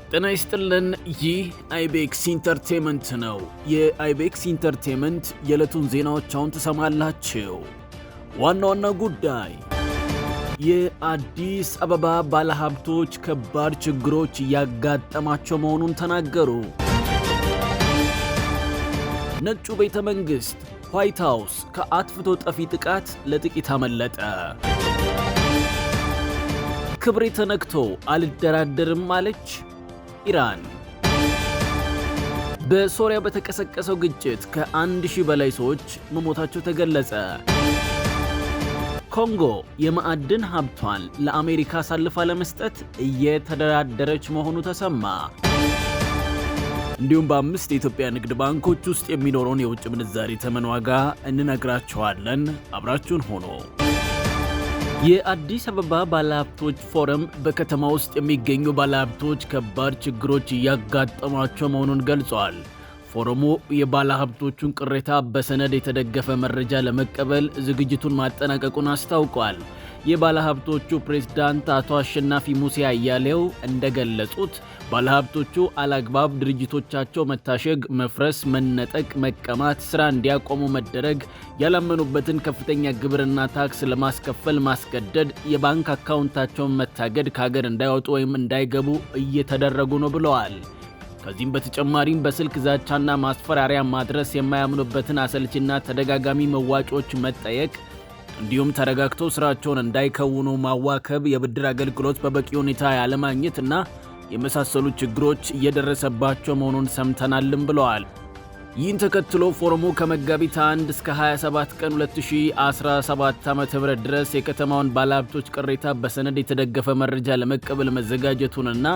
ጤና ይስጥልን። ይህ አይቤክስ ኢንተርቴንመንት ነው። የአይቤክስ ኢንተርቴንመንት የዕለቱን ዜናዎች አሁን ትሰማላችሁ። ዋና ዋና ጉዳይ: የአዲስ አበባ ባለሀብቶች ከባድ ችግሮች እያጋጠማቸው መሆኑን ተናገሩ። ነጩ ቤተ መንግሥት ዋይት ሃውስ ከአጥፍቶ ጠፊ ጥቃት ለጥቂት አመለጠ። ክብሬ ተነክቶ አልደራደርም አለች ኢራን። በሶሪያ በተቀሰቀሰው ግጭት ከ1000 በላይ ሰዎች መሞታቸው ተገለጸ። ኮንጎ የማዕድን ሀብቷን ለአሜሪካ አሳልፋ ለመስጠት እየተደራደረች መሆኑ ተሰማ። እንዲሁም በ5 የኢትዮጵያ ንግድ ባንኮች ውስጥ የሚኖረውን የውጭ ምንዛሪ ተመን ዋጋ እንነግራችኋለን። አብራችሁን ሆኖ የአዲስ አበባ ባለሀብቶች ፎረም በከተማ ውስጥ የሚገኙ ባለሀብቶች ከባድ ችግሮች እያጋጠሟቸው መሆኑን ገልጿል። ፎረሙ የባለሀብቶቹን ቅሬታ በሰነድ የተደገፈ መረጃ ለመቀበል ዝግጅቱን ማጠናቀቁን አስታውቋል። የባለሀብቶቹ ፕሬዝዳንት አቶ አሸናፊ ሙሴ አያሌው እንደገለጹት ባለሀብቶቹ አላግባብ ድርጅቶቻቸው መታሸግ፣ መፍረስ፣ መነጠቅ፣ መቀማት፣ ስራ እንዲያቆሙ መደረግ፣ ያላመኑበትን ከፍተኛ ግብርና ታክስ ለማስከፈል ማስገደድ፣ የባንክ አካውንታቸውን መታገድ፣ ከሀገር እንዳይወጡ ወይም እንዳይገቡ እየተደረጉ ነው ብለዋል። ከዚህም በተጨማሪም በስልክ ዛቻና ማስፈራሪያ ማድረስ፣ የማያምኑበትን አሰልችና ተደጋጋሚ መዋጮች መጠየቅ እንዲሁም ተረጋግተው ስራቸውን እንዳይከውኑ ማዋከብ፣ የብድር አገልግሎት በበቂ ሁኔታ ያለማግኘትና የመሳሰሉ ችግሮች እየደረሰባቸው መሆኑን ሰምተናልም ብለዋል። ይህን ተከትሎ ፎረሙ ከመጋቢት 1 እስከ 27 ቀን 2017 ዓ.ም ድረስ የከተማውን ባለሀብቶች ቅሬታ በሰነድ የተደገፈ መረጃ ለመቀበል መዘጋጀቱንና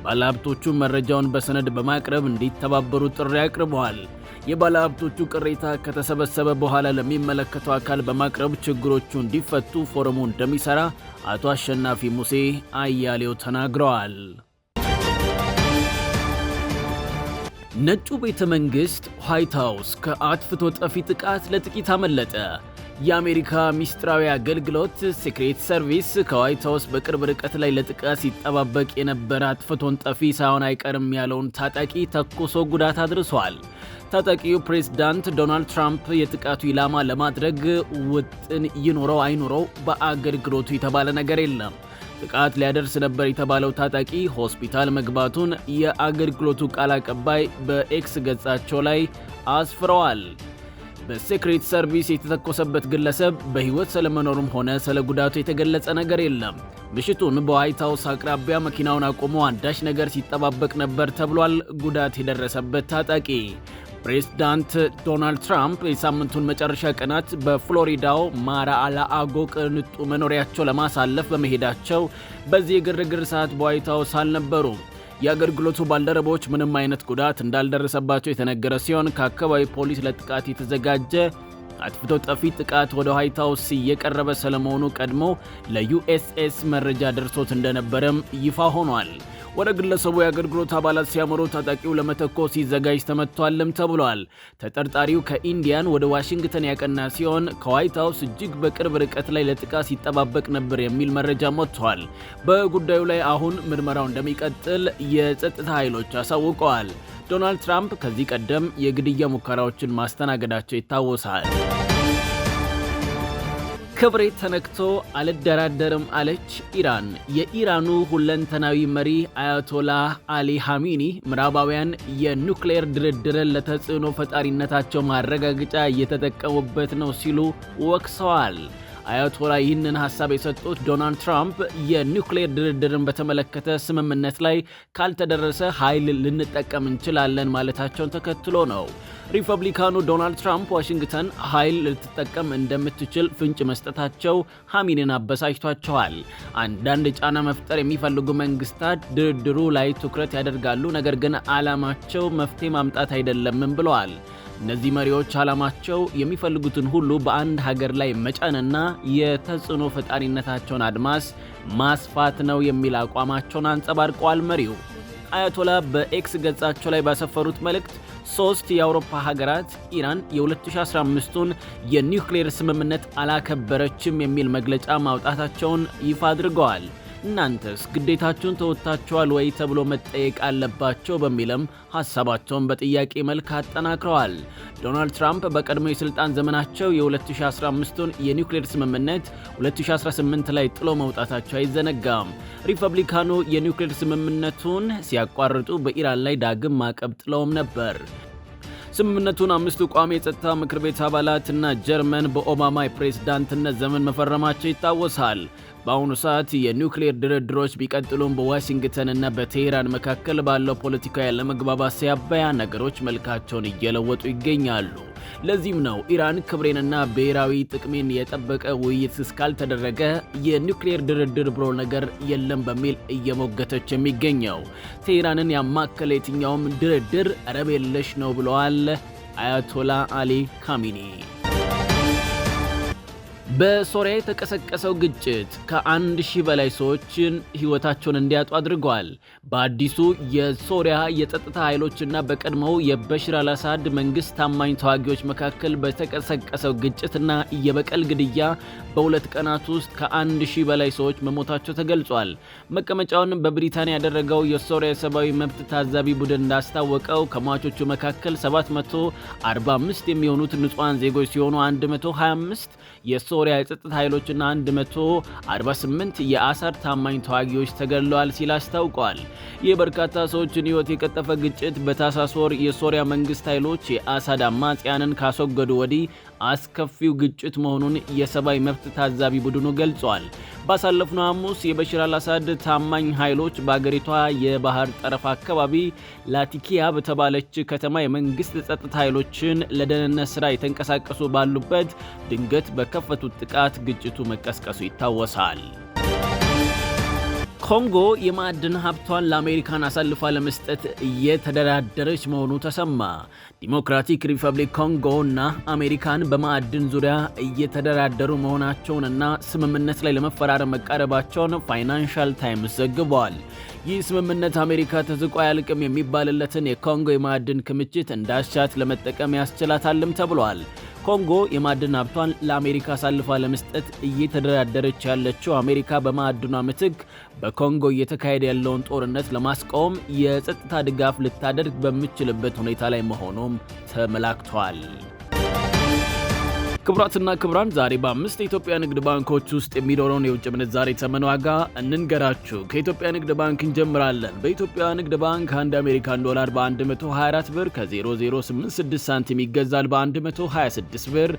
ባለሀብቶቹ መረጃውን በሰነድ በማቅረብ እንዲተባበሩ ጥሪ አቅርበዋል። የባለሀብቶቹ ቅሬታ ከተሰበሰበ በኋላ ለሚመለከተው አካል በማቅረብ ችግሮቹ እንዲፈቱ ፎረሙ እንደሚሰራ አቶ አሸናፊ ሙሴ አያሌው ተናግረዋል። ነጩ ቤተ መንግሥት ዋይት ሃውስ ከአጥፍቶ ጠፊ ጥቃት ለጥቂት አመለጠ። የአሜሪካ ሚስጥራዊ አገልግሎት ሴክሬት ሰርቪስ ከዋይት ሃውስ በቅርብ ርቀት ላይ ለጥቃት ሲጠባበቅ የነበረ አጥፍቶን ጠፊ ሳይሆን አይቀርም ያለውን ታጣቂ ተኩሶ ጉዳት አድርሷል። ታጣቂው ፕሬዝዳንት ዶናልድ ትራምፕ የጥቃቱ ኢላማ ለማድረግ ውጥን ይኖረው አይኖረው በአገልግሎቱ የተባለ ነገር የለም። ጥቃት ሊያደርስ ነበር የተባለው ታጣቂ ሆስፒታል መግባቱን የአገልግሎቱ ቃል አቀባይ በኤክስ ገጻቸው ላይ አስፍረዋል። በሴክሬት ሰርቪስ የተተኮሰበት ግለሰብ በሕይወት ስለመኖሩም ሆነ ስለ ጉዳቱ የተገለጸ ነገር የለም። ምሽቱን በዋይት ሃውስ አቅራቢያ መኪናውን አቆሞ አንዳች ነገር ሲጠባበቅ ነበር ተብሏል። ጉዳት የደረሰበት ታጣቂ ፕሬዝዳንት ዶናልድ ትራምፕ የሳምንቱን መጨረሻ ቀናት በፍሎሪዳው ማር-አላጎ ቅንጡ መኖሪያቸው ለማሳለፍ በመሄዳቸው በዚህ የግርግር ሰዓት በዋይት ሃውስ አልነበሩም። የአገልግሎቱ ባልደረቦች ምንም አይነት ጉዳት እንዳልደረሰባቸው የተነገረ ሲሆን ከአካባቢ ፖሊስ ለጥቃት የተዘጋጀ አጥፍቶ ጠፊ ጥቃት ወደ ዋይት ሃውስ እየቀረበ ስለመሆኑ ቀድሞ ለዩኤስኤስ መረጃ ደርሶት እንደነበረም ይፋ ሆኗል። ወደ ግለሰቡ የአገልግሎት አባላት ሲያመሩ ታጣቂው ለመተኮስ ሲዘጋጅ ተመቷልም ተብሏል። ተጠርጣሪው ከኢንዲያን ወደ ዋሽንግተን ያቀና ሲሆን ከዋይት ሃውስ እጅግ በቅርብ ርቀት ላይ ለጥቃት ሲጠባበቅ ነበር የሚል መረጃ ወጥቷል። በጉዳዩ ላይ አሁን ምርመራው እንደሚቀጥል የጸጥታ ኃይሎች አሳውቀዋል። ዶናልድ ትራምፕ ከዚህ ቀደም የግድያ ሙከራዎችን ማስተናገዳቸው ይታወሳል። ክብሬ ተነክቶ አልደራደርም አለች ኢራን። የኢራኑ ሁለንተናዊ መሪ አያቶላህ አሊ ኻሜኒ ምዕራባውያን የኑክሌር ድርድርን ለተጽዕኖ ፈጣሪነታቸው ማረጋገጫ እየተጠቀሙበት ነው ሲሉ ወቅሰዋል። አያቶላ ይህንን ሐሳብ የሰጡት ዶናልድ ትራምፕ የኒውክሌር ድርድርን በተመለከተ ስምምነት ላይ ካልተደረሰ ኃይል ልንጠቀም እንችላለን ማለታቸውን ተከትሎ ነው። ሪፐብሊካኑ ዶናልድ ትራምፕ ዋሽንግተን ኃይል ልትጠቀም እንደምትችል ፍንጭ መስጠታቸው ኻሜኒን አበሳጭቷቸዋል። አንዳንድ ጫና መፍጠር የሚፈልጉ መንግስታት ድርድሩ ላይ ትኩረት ያደርጋሉ፣ ነገር ግን ዓላማቸው መፍትሄ ማምጣት አይደለምም ብለዋል። እነዚህ መሪዎች ዓላማቸው የሚፈልጉትን ሁሉ በአንድ ሀገር ላይ መጫንና የተጽዕኖ ፈጣሪነታቸውን አድማስ ማስፋት ነው የሚል አቋማቸውን አንጸባርቀዋል። መሪው አያቶላ በኤክስ ገጻቸው ላይ ባሰፈሩት መልእክት 3 የአውሮፓ ሀገራት ኢራን የ2015ቱን የኒውክሌር ስምምነት አላከበረችም የሚል መግለጫ ማውጣታቸውን ይፋ አድርገዋል። እናንተስ ግዴታችሁን ተወጥታችኋል ወይ ተብሎ መጠየቅ አለባቸው በሚልም ሐሳባቸውን በጥያቄ መልክ አጠናክረዋል። ዶናልድ ትራምፕ በቀድሞ የሥልጣን ዘመናቸው የ2015ቱን የኒውክሌር ስምምነት 2018 ላይ ጥሎ መውጣታቸው አይዘነጋም። ሪፐብሊካኑ የኒውክሌር ስምምነቱን ሲያቋርጡ በኢራን ላይ ዳግም ማዕቀብ ጥለውም ነበር። ስምምነቱን 5ቱ ቋሚ የጸጥታ ምክር ቤት አባላትና ጀርመን በኦባማ የፕሬዝዳንትነት ዘመን መፈረማቸው ይታወሳል። በአሁኑ ሰዓት የኒውክሌር ድርድሮች ቢቀጥሉም በዋሽንግተንና በቴሄራን መካከል ባለው ፖለቲካዊ ያለመግባባት ሳቢያ ነገሮች መልካቸውን እየለወጡ ይገኛሉ። ለዚህም ነው ኢራን ክብሬንና ብሔራዊ ጥቅሜን የጠበቀ ውይይት እስካልተደረገ የኒውክሌር ድርድር ብሎ ነገር የለም በሚል እየሞገተች የሚገኘው። ቴሄራንን ያማከለ የትኛውም ድርድር ረብ የለሽ ነው ብለዋል አያቶላ አሊ ካሚኒ። በሶሪያ የተቀሰቀሰው ግጭት ከ1000 በላይ ሰዎችን ሕይወታቸውን እንዲያጡ አድርጓል። በአዲሱ የሶሪያ የጸጥታ ኃይሎችና በቀድሞው የበሽር አልአሳድ መንግስት ታማኝ ተዋጊዎች መካከል በተቀሰቀሰው ግጭትና የበቀል ግድያ በሁለት ቀናት ውስጥ ከ1000 በላይ ሰዎች መሞታቸው ተገልጿል። መቀመጫውን በብሪታንያ ያደረገው የሶሪያ ሰብአዊ መብት ታዛቢ ቡድን እንዳስታወቀው ከሟቾቹ መካከል 745 የሚሆኑት ንጹሃን ዜጎች ሲሆኑ 125 የሶሪያ የጸጥታ ኃይሎችና 148 የአሳድ ታማኝ ተዋጊዎች ተገድለዋል ሲል አስታውቋል። ይህ በርካታ ሰዎችን ሕይወት የቀጠፈ ግጭት በታህሳስ ወር የሶሪያ መንግስት ኃይሎች የአሳድ አማጽያንን ካስወገዱ ወዲህ አስከፊው ግጭት መሆኑን የሰብአዊ መብት ታዛቢ ቡድኑ ገልጿል። ባሳለፍነው ሐሙስ የበሽር አልአሳድ ታማኝ ኃይሎች በአገሪቷ የባህር ጠረፍ አካባቢ ላቲኪያ በተባለች ከተማ የመንግስት ጸጥታ ኃይሎችን ለደህንነት ሥራ የተንቀሳቀሱ ባሉበት ድንገት በከፈቱት ጥቃት ግጭቱ መቀስቀሱ ይታወሳል። ኮንጎ የማዕድን ሀብቷን ለአሜሪካን አሳልፋ ለመስጠት እየተደራደረች መሆኑ ተሰማ። ዲሞክራቲክ ሪፐብሊክ ኮንጎ እና አሜሪካን በማዕድን ዙሪያ እየተደራደሩ መሆናቸውንና ስምምነት ላይ ለመፈራረም መቃረባቸውን ፋይናንሻል ታይምስ ዘግቧል። ይህ ስምምነት አሜሪካ ተዝቆ አያልቅም የሚባልለትን የኮንጎ የማዕድን ክምችት እንዳሻት ለመጠቀም ያስችላታልም ተብሏል። ኮንጎ የማዕድን ሀብቷን ለአሜሪካ አሳልፋ ለመስጠት እየተደራደረች ያለችው አሜሪካ በማዕድኗ ምትክ በኮንጎ እየተካሄደ ያለውን ጦርነት ለማስቆም የጸጥታ ድጋፍ ልታደርግ በምትችልበት ሁኔታ ላይ መሆኑም ተመላክቷል። ክቡራትና ክቡራን ዛሬ በ5 የኢትዮጵያ ንግድ ባንኮች ውስጥ የሚኖረውን የውጭ ምንዛሬ ተመን ዋጋ እንንገራችሁ። ከኢትዮጵያ ንግድ ባንክ እንጀምራለን። በኢትዮጵያ ንግድ ባንክ አንድ አሜሪካን ዶላር በ124 ብር ከ0086 ሳንቲም ይገዛል። በ126 ብር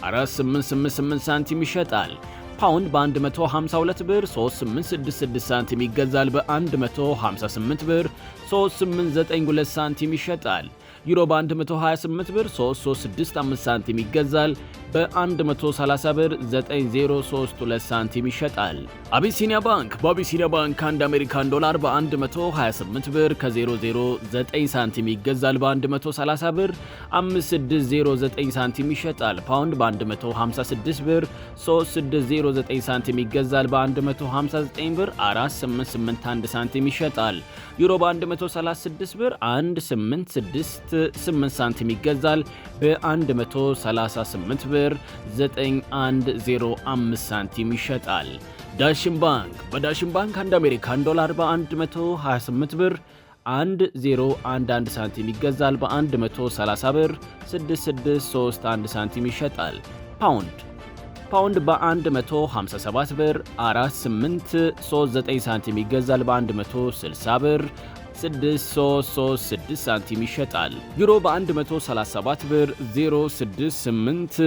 4888 ሳንቲም ይሸጣል። ፓውንድ በ152 ብር 3866 ሳንቲም ይገዛል። በ158 ብር 3892 ሳንቲም ይሸጣል። ዩሮ በ128 ብር 3365 ሳንቲም ይገዛል። በ130 ብር 9032 ሳንቲም ይሸጣል። አቢሲኒያ ባንክ በአቢሲኒያ ባንክ አንድ አሜሪካን ዶላር በ128 ብር ከ009 ሳንቲም ይገዛል። በ130 ብር 5609 ሳንቲም ይሸጣል። ፓውንድ በ156 ብር 3609 ሳንቲም ይገዛል። በ159 ብር 4881 ሳንቲም ይሸጣል። ዩሮ በ136 ብር 1868 ሳንቲም ይገዛል። በ138 ብር 9105 ሳንቲም ይሸጣል። ዳሽን ባንክ በዳሽን ባንክ አንድ አሜሪካን ዶላር በ128 ብር 1011 ሳንቲም ይገዛል። በ130 ብር 6631 ሳንቲም ይሸጣል። ፓውንድ በ157 ብር 4839 ሳንቲም ይገዛል። በ160 ብር 6336 ሳንቲም ይሸጣል። ዩሮ በ137 ብር 0682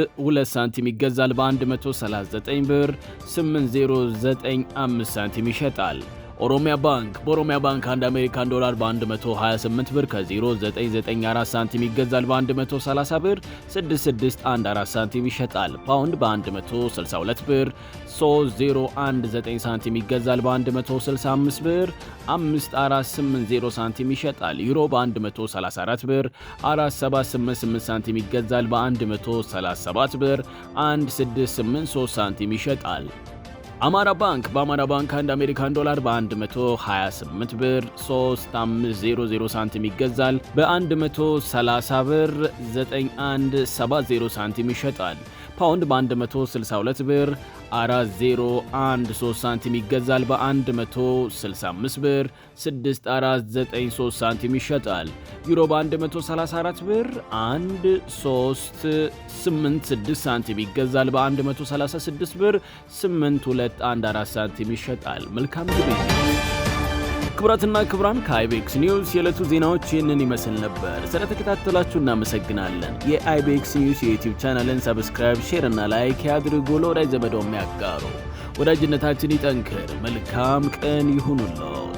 ሳንቲም ይገዛል። በ139 ብር 8095 ሳንቲም ይሸጣል። ኦሮሚያ ባንክ በኦሮሚያ ባንክ አንድ አሜሪካን ዶላር በ128 ብር ከ0994 ሳንቲም ይገዛል። በ130 ብር 6614 ሳንቲም ይሸጣል። ፓውንድ በ162 ብር 3019 ሳንቲም ይገዛል። በ165 ብር 5480 ሳንቲም ይሸጣል። ዩሮ በ134 ብር 4788 ሳንቲም ይገዛል። በ137 ብር 1683 ሳንቲም ይሸጣል። አማራ ባንክ በአማራ ባንክ አንድ አሜሪካን ዶላር በ128 ብር 3500 ሳንቲም ይገዛል። በ130 ብር 9170 ሳንቲም ይሸጣል። ፓውንድ በ162 ብር 4013 ሳንቲም ይገዛል በ165 ብር 6493 ሳንቲም ይሸጣል። ዩሮ በ134 ብር 1386 ሳንቲም ይገዛል በ136 ብር 8214 ሳንቲም ይሸጣል። መልካም ግብይት። ክቡራትና ክቡራን ከአይቤክስ ኒውስ የዕለቱ ዜናዎች ይህንን ይመስል ነበር። ስለተከታተላችሁ እናመሰግናለን። የአይቤክስ ኒውስ የዩቲዩብ ቻናልን ሰብስክራይብ፣ ሼር እና ላይክ ያድርጉ። ለወዳጅ ዘመዶም ያጋሩ። ወዳጅነታችን ይጠንክር። መልካም ቀን ይሁኑልዎት።